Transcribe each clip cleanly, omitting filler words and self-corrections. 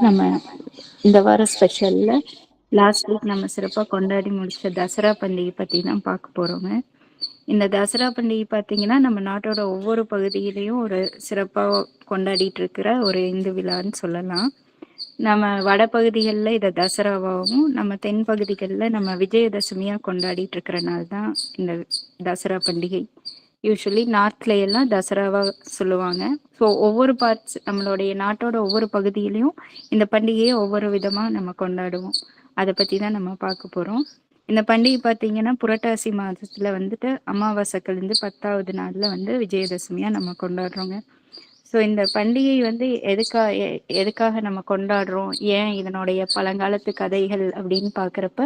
நம்ம இந்த வார ஸ்பெஷல்ல லாஸ்ட் வீக் நம்ம சிறப்பாக கொண்டாடி முடிச்ச தசரா பண்டிகை பற்றி தான் பார்க்க போகிறோங்க. இந்த தசரா பண்டிகை பார்த்தீங்கன்னா நம்ம நாட்டோட ஒவ்வொரு பகுதியிலையும் ஒரு சிறப்பாக கொண்டாடிட்டு இருக்கிற ஒரு இந்து விழான்னு சொல்லலாம். நம்ம வடபகுதிகளில் இதை தசராவாகவும் நம்ம தென் பகுதிகளில் நம்ம விஜயதசமியாக கொண்டாடிட்டு இருக்கிற நாள் தான் இந்த தசரா பண்டிகை. யூஸ்வலி நார்த்ல எல்லாம் தசராவா சொல்லுவாங்க. ஸோ ஒவ்வொரு பார்ட்ஸ் நம்மளுடைய நாட்டோட ஒவ்வொரு பகுதியிலையும் இந்த பண்டிகையை ஒவ்வொரு விதமாக நம்ம கொண்டாடுவோம். அதை பற்றி தான் நம்ம பார்க்க போகிறோம். இந்த பண்டிகை பார்த்தீங்கன்னா புரட்டாசி மாதத்தில் வந்துட்டு அமாவாசை கழிந்து 10வது நாளில் வந்து விஜயதசமியாக நம்ம கொண்டாடுறோங்க. ஸோ இந்த பண்டிகை வந்து எதுக்காக நம்ம கொண்டாடுறோம், ஏன் இதனுடைய பழங்காலத்து கதைகள் அப்படின்னு பார்க்குறப்ப,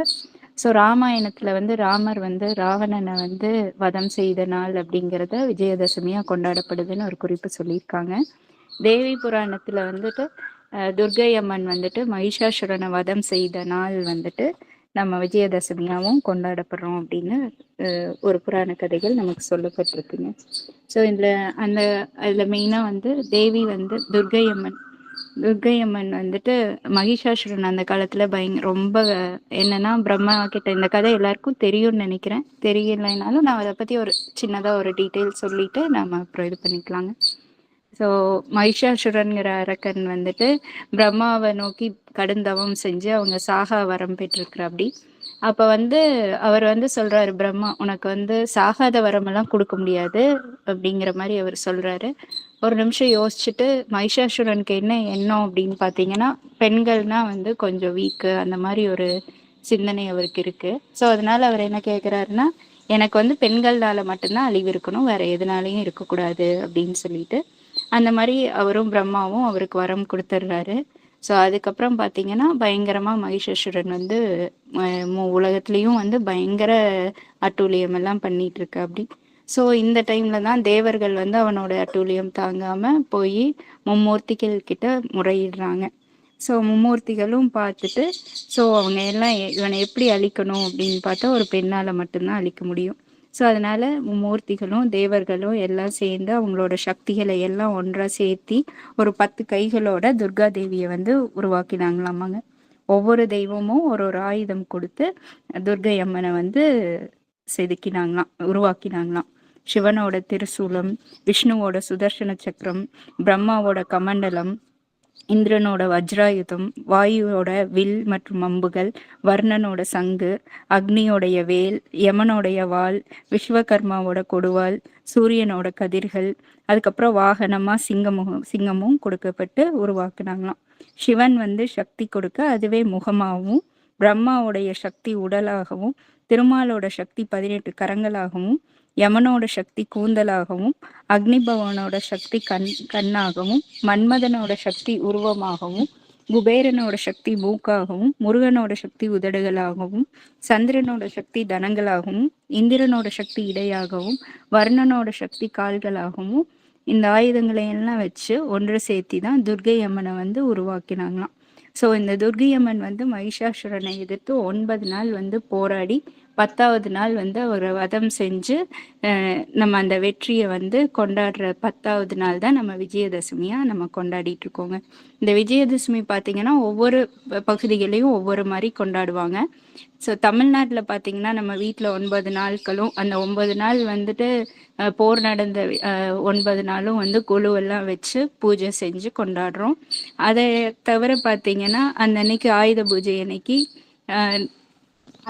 ஸோ ராமாயணத்தில் வந்து ராமர் வந்து ராவணனை வந்து வதம் செய்த நாள் அப்படிங்கிறத விஜயதசமியாக கொண்டாடப்படுதுன்னு ஒரு குறிப்பு சொல்லியிருக்காங்க. தேவி புராணத்தில் வந்துட்டு துர்கை அம்மன் வந்துட்டு மகிஷாசுரனை வதம் செய்த நாள் வந்துட்டு நம்ம விஜயதசமியாகவும் கொண்டாடப்படுறோம் அப்படின்னு ஒரு புராண கதைகள் நமக்கு சொல்லப்பட்டிருக்குங்க. ஸோ அதில் மெயினாக வந்து தேவி வந்து துர்கை அம்மன் வந்துட்டு மகிஷாசுரன் அந்த காலத்தில் ரொம்ப என்னன்னா பிரம்மா கிட்ட இந்த கதை எல்லாருக்கும் தெரியும்னு நினைக்கிறேன். தெரியலைனாலும் நான் அதை பற்றி ஒரு சின்னதாக ஒரு டீட்டெயில் சொல்லிட்டு நம்ம அப்புறம் இது பண்ணிக்கலாங்க. ஸோ மகிஷாசுரன்கிற அரக்கன் வந்துட்டு பிரம்மாவை நோக்கி கடுந்தவம் செஞ்சு அவங்க சாகா வரம் பெற்றிருக்கிற அப்படி. அப்போ வந்து அவர் வந்து சொல்றாரு, பிரம்மா உனக்கு வந்து சாகாத வரமெல்லாம் கொடுக்க முடியாது அப்படிங்கிற மாதிரி அவர் சொல்றாரு. ஒரு நிமிஷம் யோசிச்சுட்டு மகிஷாசுரனுக்கு என்ன எண்ணம் அப்படின்னு பார்த்தீங்கன்னா, பெண்கள்னா வந்து கொஞ்சம் வீக்கு அந்த மாதிரி ஒரு சிந்தனை அவருக்கு இருக்கு. ஸோ அதனால அவர் என்ன கேட்குறாருன்னா, எனக்கு வந்து பெண்கள்னால மட்டும்தான் அழிவு இருக்கணும், வேற எதனாலையும் இருக்கக்கூடாது அப்படின்னு சொல்லிட்டு அந்த மாதிரி அவரும் பிரம்மாவும் அவருக்கு வரம் கொடுத்துட்றாரு. ஸோ அதுக்கப்புறம் பார்த்தீங்கன்னா பயங்கரமாக மகிஷாசுரன் வந்து உலகத்துலேயும் வந்து பயங்கர அட்டூழியம் எல்லாம் பண்ணிட்டு இருக்கு அப்படி. ஸோ இந்த டைம்ல தான் தேவர்கள் வந்து அவனோட அட்டூழியம் தாங்காம போய் மும்மூர்த்திகள் கிட்ட முறையிடுறாங்க. ஸோ மும்மூர்த்திகளும் பார்த்துட்டு ஸோ அவங்க எல்லாம் இவனை எப்படி அழிக்கணும் அப்படின்னு பார்த்தா ஒரு பெண்ணால் மட்டும்தான் அழிக்க முடியும். ஸோ அதனால மும்மூர்த்திகளும் தேவர்களும் எல்லாம் சேர்ந்து அவங்களோட சக்திகளை எல்லாம் ஒன்றா சேர்த்தி ஒரு 10 கைகளோட துர்கா தேவியை வந்து உருவாக்கினாங்களாமாங்க. ஒவ்வொரு தெய்வமும் ஒரு ஒரு ஆயுதம் கொடுத்து துர்கை அம்மனை வந்து உருவாக்கினாங்களாம். சிவனோட திருசூலம், விஷ்ணுவோட சுதர்சன சக்கரம், பிரம்மாவோட கமண்டலம், இந்திரனோட வஜ்ராயுதம், வாயுவோட வில் மற்றும் அம்புகள், வர்ணனோட சங்கு, அக்னியோடைய வேல், யமனோடைய வாள், விஸ்வகர்மாவோட கொடுவாள், சூரியனோட கதிர்கள், அதுக்கப்புறம் வாகனமா சிங்கமும் கொடுக்கப்பட்டு உருவாக்குனாங்களாம். சிவன் வந்து சக்தி கொடுக்க அதுவே முகமாகவும், பிரம்மாவுடைய சக்தி உடலாகவும், திருமாலோட சக்தி 18 கரங்களாகவும், யமனோட சக்தி கூந்தலாகவும், அக்னிபவனோட சக்தி கண்ணாகவும், மன்மதனோட சக்தி உருவமாகவும், குபேரனோட சக்தி மூக்காகவும், முருகனோட சக்தி உதடுகளாகவும், சந்திரனோட சக்தி தனங்களாகவும், இந்திரனோட சக்தி இடையாகவும், வர்ணனோட சக்தி கால்களாகவும் இந்த ஆயுதங்களை எல்லாம் வச்சு ஒன்று சேர்த்தி தான் துர்கை அம்மனை வந்து உருவாக்கினாங்களாம். ஸோ இந்த துர்கை அம்மன் வந்து மகிஷாசுரனை எதிர்த்து 9 நாள் வந்து போராடி 10வது நாள் வந்து அவரை வதம் செஞ்சு நம்ம அந்த வெற்றியை வந்து கொண்டாடுற 10வது நாள் தான் நம்ம விஜயதசமியாக நம்ம கொண்டாடிட்டு இருக்கோங்க. இந்த விஜயதசமி பார்த்தீங்கன்னா ஒவ்வொரு பகுதிகளையும் ஒவ்வொரு மாதிரி கொண்டாடுவாங்க. ஸோ தமிழ்நாட்டில் பார்த்தீங்கன்னா நம்ம வீட்டில் 9 நாட்களும் அந்த 9 நாள் வந்துட்டு போர் நடந்த 9 நாளும் வந்து கொலுவெல்லாம் வச்சு பூஜை செஞ்சு கொண்டாடுறோம். அதை தவிர பார்த்தீங்கன்னா அந்த அன்னைக்கு ஆயுத பூஜை அன்னைக்கு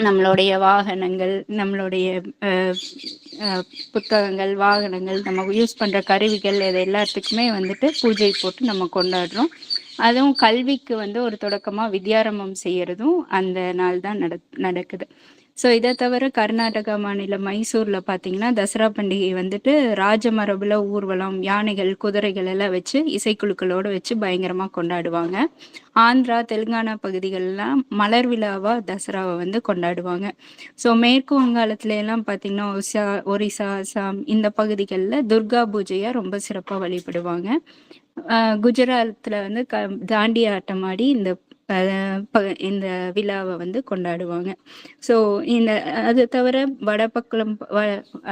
நம்மளுடைய வாகனங்கள், நம்மளுடைய புத்தகங்கள், வாகனங்கள், நம்ம யூஸ் பண்ணுற கருவிகள் இது எல்லாத்துக்குமே வந்துட்டு பூஜை போட்டு நம்ம கொண்டாடுறோம். அதுவும் கல்விக்கு வந்து ஒரு தொடக்கமாக வித்யாரம்பம் செய்யறதும் அந்த நாள் தான் நடக்குது. ஸோ இதை தவிர கர்நாடகா மாநிலம் மைசூரில் பார்த்தீங்கன்னா தசரா பண்டிகை வந்துட்டு ராஜமரபுல ஊர்வலம், யானைகள், குதிரைகள் எல்லாம் வச்சு இசைக்குழுக்களோடு வச்சு பயங்கரமாக கொண்டாடுவாங்க. ஆந்திரா, தெலுங்கானா பகுதிகளெலாம் மலர் விழாவாக தசராவை வந்து கொண்டாடுவாங்க. ஸோ மேற்கு வங்காளத்துல எல்லாம் பார்த்தீங்கன்னா ஒரிசா, அசாம் இந்த பகுதிகளில் துர்கா பூஜையை ரொம்ப சிறப்பாக வழிபடுவாங்க. குஜராத்தில் வந்து தாண்டி ஆட்டம் ஆடி இந்த விழாவை வந்து கொண்டாடுவாங்க. ஸோ அது தவிர வடபக்கம்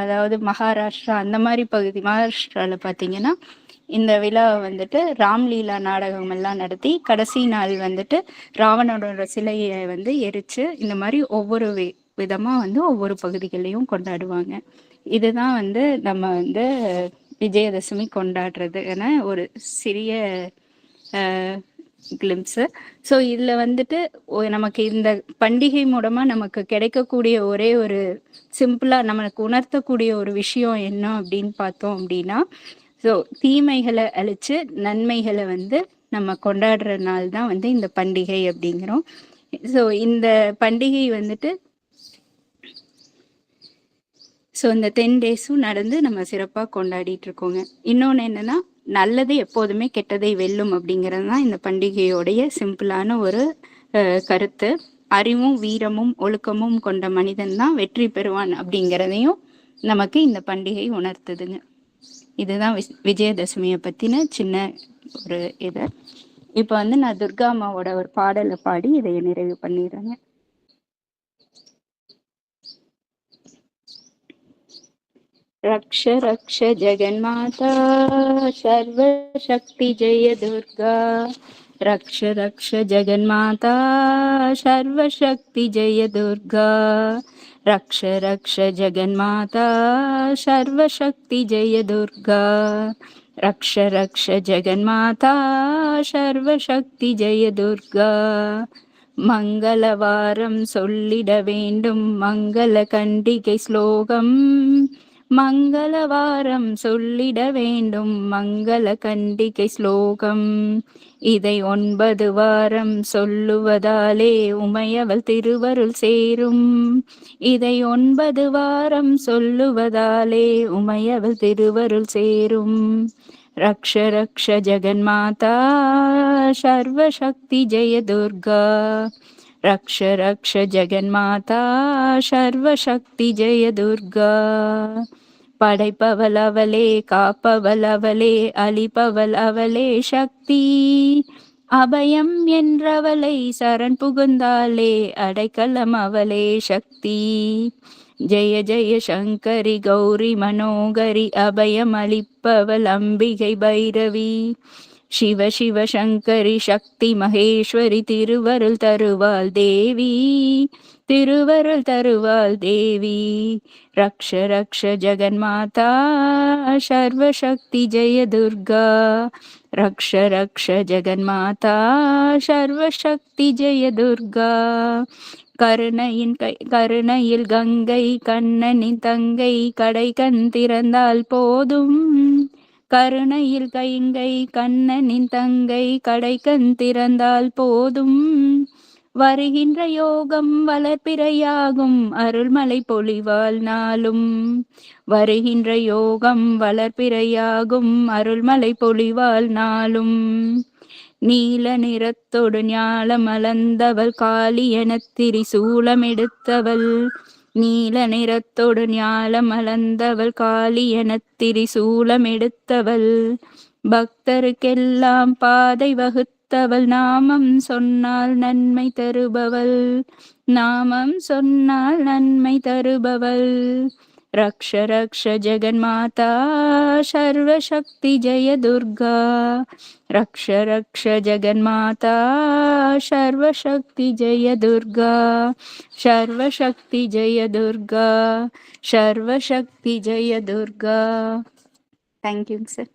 அதாவது மகாராஷ்டிரா அந்த மாதிரி பகுதி, மகாராஷ்டிராவில் பார்த்தீங்கன்னா இந்த விழாவை வந்துட்டு ராம்லீலா நாடகம் எல்லாம் நடத்தி கடைசி நாள் வந்துட்டு ராவணனோட சிலையை வந்து எரிச்சு இந்த மாதிரி ஒவ்வொரு விதமா வந்து ஒவ்வொரு பகுதிகளையும் கொண்டாடுவாங்க. இதுதான் வந்து நம்ம வந்து விஜயதசமி கொண்டாடுறது என ஒரு சிறிய கிளிம்ஸு. ஸோ இதில் வந்துட்டு நமக்கு இந்த பண்டிகை மூலமா நமக்கு கிடைக்கக்கூடிய ஒரே ஒரு சிம்பிளாக நமக்கு உணர்த்தக்கூடிய ஒரு விஷயம் என்ன அப்படின்னு பார்த்தோம் அப்படின்னா, ஸோ தீமைகளை அழிச்சு நன்மைகளை வந்து நம்ம கொண்டாடுற நாள் தான் வந்து இந்த பண்டிகை அப்படிங்கிறோம். ஸோ இந்த பண்டிகை வந்துட்டு ஸோ இந்த 10 டேஸும் நடந்து நம்ம சிறப்பாக கொண்டாடிட்டு இருக்கோங்க. இன்னொன்று என்னன்னா, நல்லது எப்போதுமே கெட்டதை வெல்லும் அப்படிங்கிறது தான் இந்த பண்டிகையோடைய சிம்பிளான ஒரு கருத்து. அறிவும் வீரமும் ஒழுக்கமும் கொண்ட மனிதன் தான் வெற்றி பெறுவான் அப்படிங்கிறதையும் நமக்கு இந்த பண்டிகை உணர்த்துதுங்க. இதுதான் விஜயதசமியை பற்றின சின்ன ஒரு இது. இப்போ வந்து நான் துர்கா அம்மாவோட ஒரு பாடலை பாடி இதை நிறைவு பண்ணிடுறேங்க. रक्ष रक्ष जगन्माता सर्वशक्ति जय दुर्गा। रक्ष रक्ष जगन्माता सर्वशक्ति जय दुर्गा। रक्ष रक्ष जगन्माता सर्वशक्ति जय दुर्गा। रक्ष रक्ष जगन्माता सर्वशक्ति जय दुर्गा। மங்களவாரம் சொல்லிட வேண்டும் மங்கள கண்டிகை ஸ்லோகம். மங்களவாரம் சொல்லிட வேண்டும் மங்கள கண்டிகை ஸ்லோகம். இதை 9 வாரம் சொல்லுவதாலே உமையவள் திருவருள் சேரும். இதை 9 வாரம் சொல்லுவதாலே உமையவள் திருவருள் சேரும். रक्ष रक्ष जगन्माता सर्वशक्ति जय दुर्गा। रक्ष रक्ष जगन्माता सर्वशक्ति जय दुर्गा। படைப்பவள் அவளே காப்பவள் அவளே அளிப்பவள் அவளே சக்தி. அபயம் என்றவளை சரண் புகுந்தாலே அடைக்கலம் அவளே சக்தி. ஜெய ஜெய சங்கரி கௌரி மனோகரி அபயம் அளிப்பவள் அம்பிகை பைரவி. சிவ சிவ சங்கரி சக்தி மகேஸ்வரி திருவருள் தருவாள் தேவி. திருவருள் தருவாள் தேவி. ரக்ஷ ரக்ஷ ஜகன்மாதா சர்வசக்தி ஜெய துர்கா. ரக்ஷ ரக்ஷ ஜகன்மாதா சர்வசக்தி ஜெய துர்கா. கருணையில் கங்கை கண்ணனின் தங்கை கடை கண் திறந்தால் போதும். கருணையில் கைங்கை கண்ணனின் தங்கை கடை கண் திறந்தால் போதும். வருகின்ற யோகம் வளர்பிறையாகும் அருள்மலை பொழிவாள் நாளும். வருகின்ற யோகம் வளர்பிறையாகும் அருள்மலை பொழிவாள் நாளும். நீல நிறத்தொடு ஞாலம் அளந்தவள் காளி எனத் திரிசூலம் எடுத்தவள். நீல நிறத்தொடு ஞாலம் அளந்தவள் காளி எனத் திரிசூலம் எடுத்தவள். பக்தருக்கெல்லாம் பாதை வகுத்தவள். நாமம் சொன்னால் நன்மை தருபவள். நாமம் சொன்னால் நன்மை தருபவள். रक्ष रक्ष जगन्माता सर्वशक्ति जय दुर्गा। रक्ष रक्ष जगन्माता सर्वशक्ति जय दुर्गा। सर्वशक्ति जय दुर्गा। सर्वशक्ति जय दुर्गा। Thank you sir.